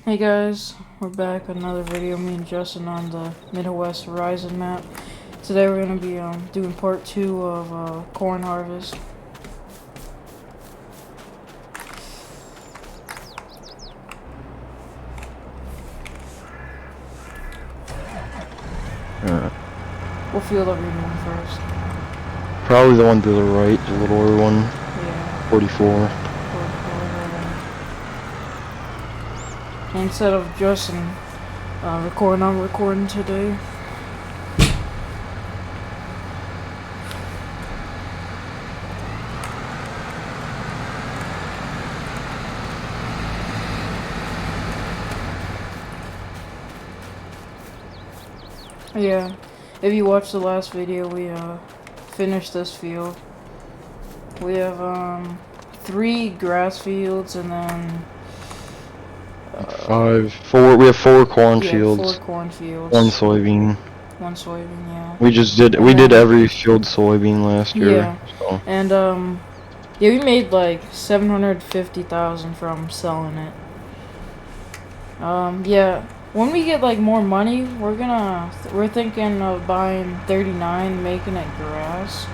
Hey guys, we're back with another video. Me and Justin on the Midwest Horizon map. Today we're gonna be doing part 2 of corn harvest. Alright. What field are we doing first? Probably the one to the right, the littler one. Yeah. 44. Instead of Justin recording, I'm recording today. Yeah, if you watched the last video, we finished this field. We have 3 grass fields and then We have 4 cornfields. 4 cornfields. 1 soybean. 1 soybean, yeah. We did every field soybean last year. Yeah, so. and yeah, we made like 750,000 from selling it. Yeah, when we get like more money, we're thinking of buying 39, making it grass.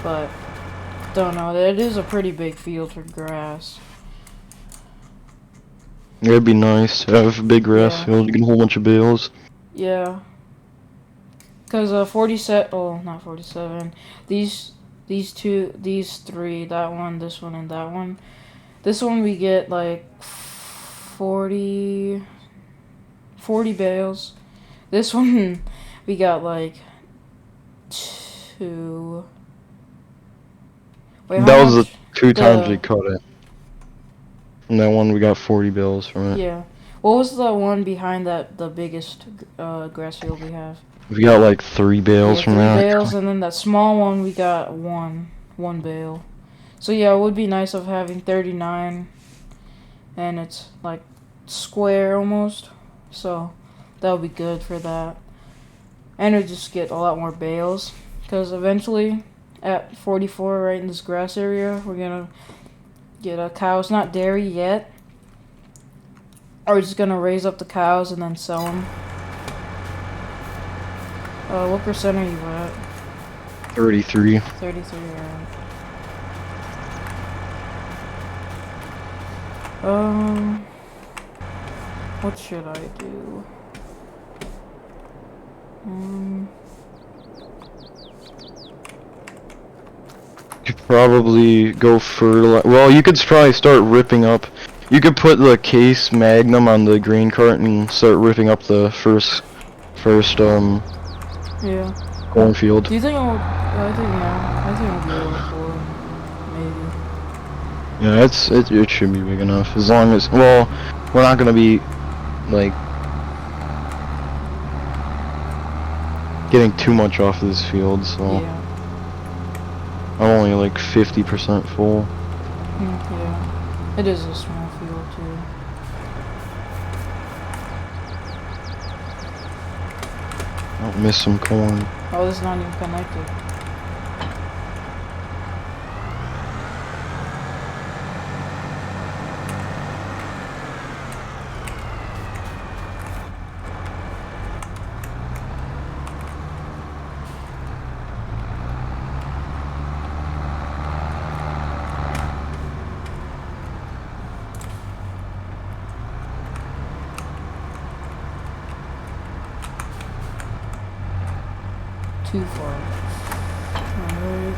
But don't know, that is a pretty big field for grass. It'd be nice to have a big grass Yeah. field, you get a whole bunch of bales. Yeah. Cause 47, oh not 47. These 3, that one, this one, and that one. This one we get like 40 bales. This one we got like 2. Wait, That was the 2 times we cut it. And that one we got 40 bales from it. Yeah. What was the one behind that, the biggest grass field we have? We got like 3 bales from 3 that. bales, and then that small one we got one bale. So yeah, it would be nice of having 39, and it's like square almost. So that would be good for that, and it would just get a lot more bales. Because eventually, at 44, right in this grass area, we're gonna get cows. Not dairy yet. Or we're just gonna raise up the cows and then sell them. What percent are you at? 33. 33, right. What should I do? You could probably go fertilize. Well, you could probably start ripping up. You could put the case magnum on the grain cart and start ripping up the first Yeah. cornfield. Do you think I'll? I think yeah. I think I'll be able to afford maybe. Yeah, it should be big enough as long as we're not gonna be like getting too much off of this field, so Yeah. I'm only like 50% full. Yeah. It is a small field too. I'll miss some corn. Oh, this is not even connected. Too far. Alright.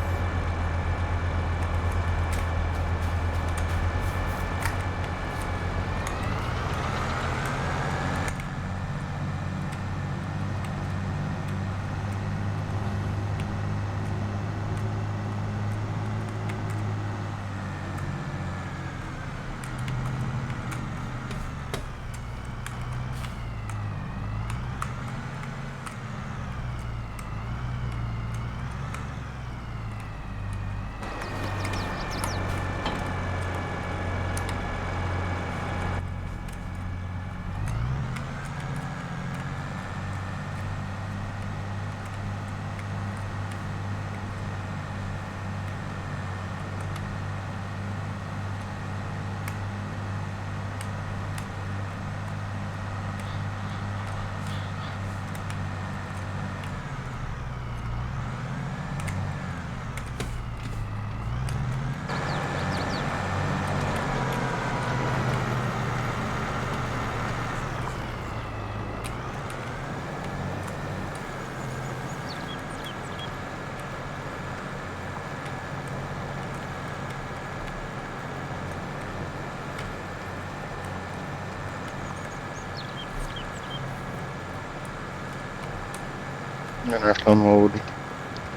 I'm gonna have to unload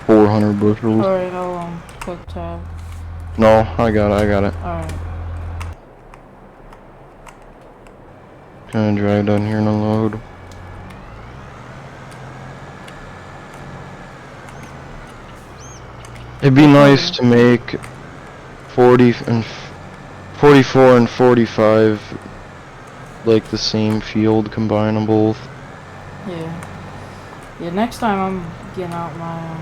400 bushels. Alright, I'll click tab. No, I got it. Alright. Gonna drive down here and unload. It'd be nice to make 40 and 44 and 45 like the same field, combine them both. Yeah. Yeah, next time I'm getting out my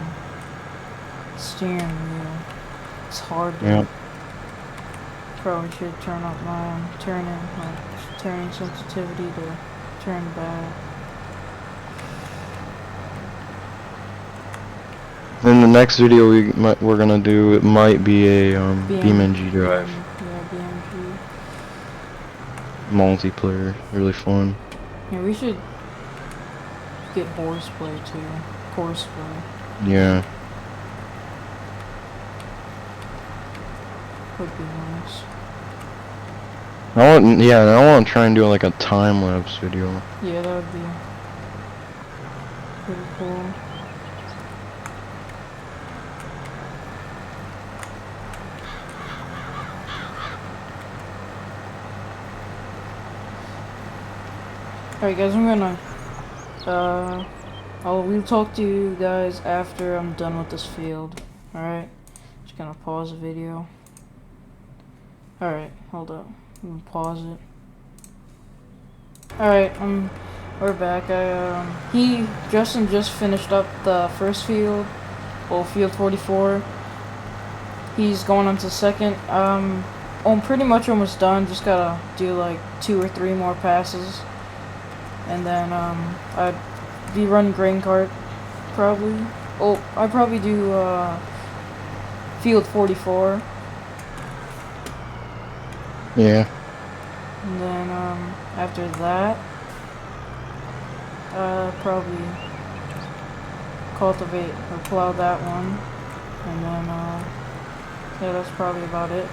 steering wheel. It's hard to... Yeah. Probably should turn up my turning sensitivity to turn back. In the next video we're gonna do, it might be a BeamNG drive. Yeah, BMG. Multiplayer, really fun. Yeah, we should get horseplay too. Horseplay. Yeah. Would be nice. I want to try and do like a time-lapse video. Yeah, that would be pretty cool. Alright guys, I'm gonna we'll talk to you guys after I'm done with this field. Alright? Just gonna pause the video. Alright, hold up. I'm gonna pause it. Alright, we're back. Justin just finished up the first field. Well, field 44. He's going on to second. I'm pretty much almost done. Just gotta do like 2 or 3 more passes. And then, I'd be running grain cart, probably. Oh, I'd probably do, field 44. Yeah. And then, after that, probably cultivate or plow that one. And then, yeah, that's probably about it.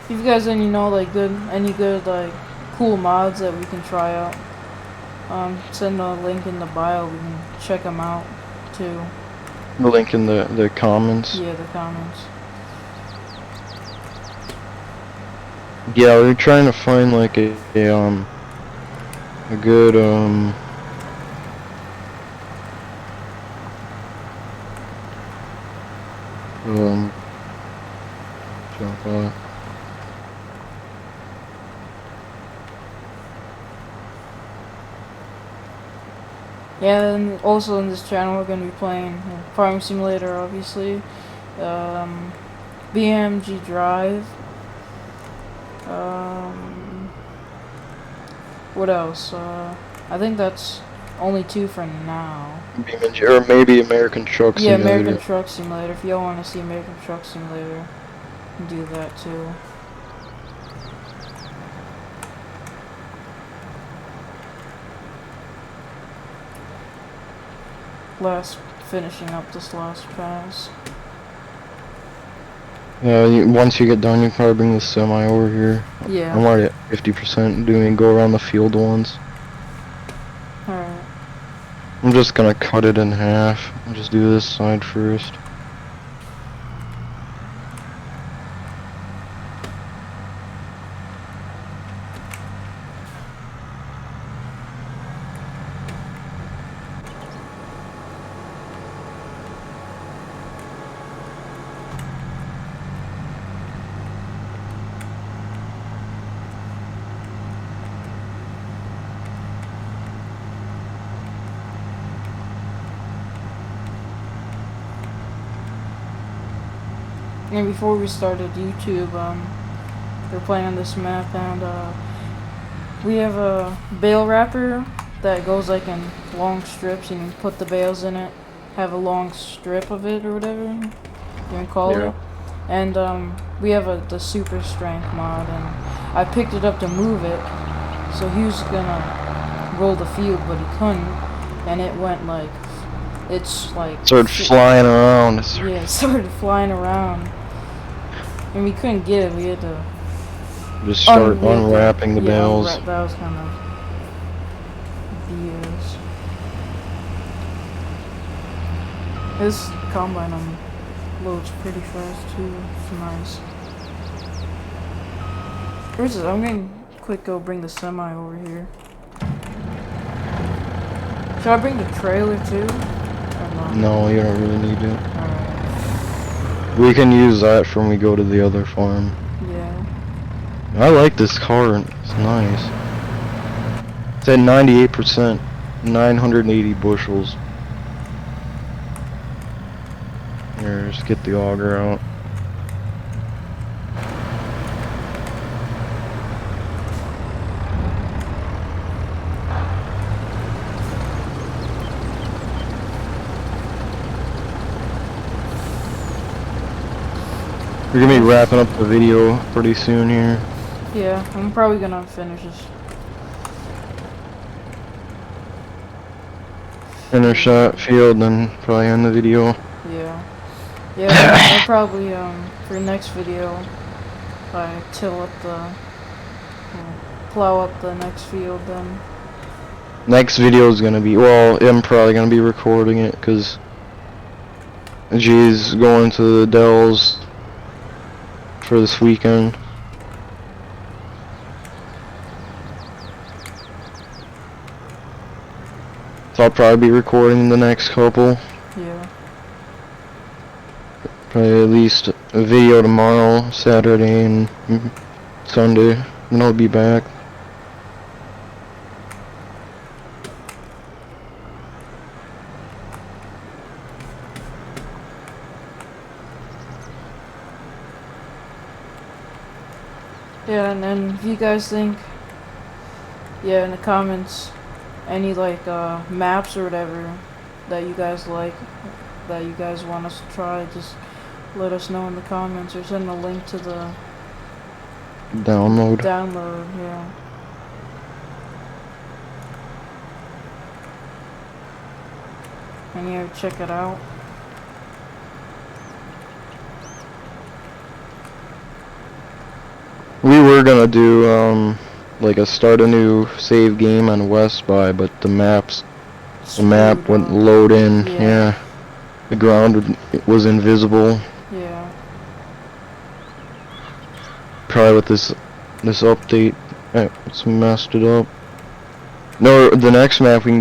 If you guys any know like any good like cool mods that we can try out, send a link in the bio. We can check them out too. The link in the comments. Yeah, the comments. Yeah, we're trying to find like a good jump on. Yeah, and also in this channel we're gonna be playing Farming Simulator, obviously. BMG Drive. What else? I think that's only 2 for now. BeamNG, or maybe American Truck Simulator. Yeah, American Truck Simulator. If y'all want to see American Truck Simulator, you can do that too. Finishing up this last pass. Once you get done, you can probably bring the semi over here. Yeah. I'm already at 50% doing go around the field once. Alright. I'm just gonna cut it in half and just do this side first. And before we started YouTube, we're playing on this map, and we have a bale wrapper that goes like in long strips. You can put the bales in it, have a long strip of it or whatever you can call it. And we have the super strength mod, and I picked it up to move it. So he was gonna roll the field, but he couldn't, and it went like, it's like started flying around. Yeah, it started flying around, and we couldn't get it. We had to Just start unwrapping the bales. That was kind of BS. This combine loads pretty fast too. It's nice. Where's it? I'm gonna quick go bring the semi over here. Should I bring the trailer too? Or not? No, you don't really need to. Alright. We can use that when we go to the other farm. Yeah. I like this car. It's nice. It's at 98%, 980 bushels. Here, just get the auger out. We're gonna be wrapping up the video pretty soon here. Yeah, I'm probably gonna finish this. Finish that field, then probably end the video. Yeah. Yeah, I'll probably, for next video, I till up plow up the next field then. Next video is gonna be, well, I'm probably gonna be recording it, cause G's going to the Dells for this weekend. So I'll probably be recording the next couple. Yeah. Probably at least a video tomorrow, Saturday and Sunday. Then I'll be back. Yeah, and then if you guys think, in the comments, any like maps or whatever that you guys like, that you guys want us to try, just let us know in the comments or send a link to the Download. Yeah. And yeah, check it out. We were gonna do like start a new save game on West by, but the map wouldn't load in. Yeah. The ground was invisible. Yeah. Probably with this update, it's messed it up. No, the next map we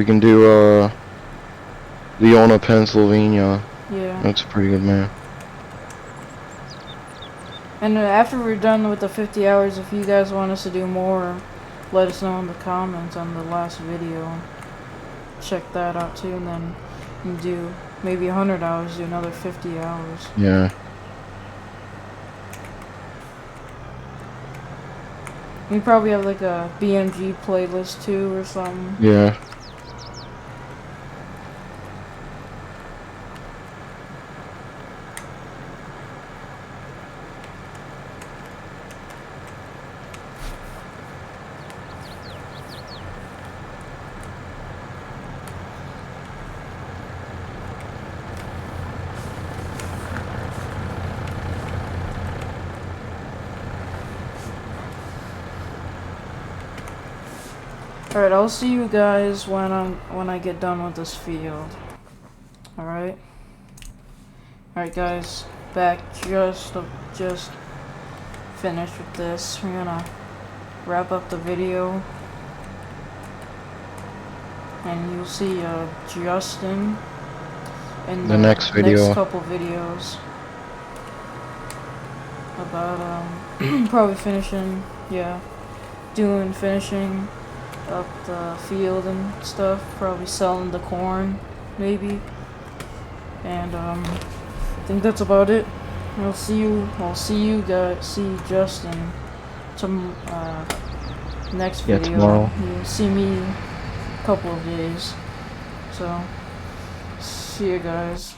can do Leona, Pennsylvania. Yeah. That's a pretty good map. And after we're done with the 50 hours, if you guys want us to do more, let us know in the comments on the last video. Check that out too, and then you can do maybe 100 hours, do another 50 hours. Yeah. We probably have like a BMG playlist too or something. Yeah. Alright, I'll see you guys when I get done with this field. Alright? Alright guys, back just finished with this. We're gonna wrap up the video. And you'll see Justin in the next couple videos about probably finishing up the field and stuff, probably selling the corn maybe, and I think that's about it. I'll see you guys, see Justin next video. Tomorrow. You'll see me a couple of days, so see you guys.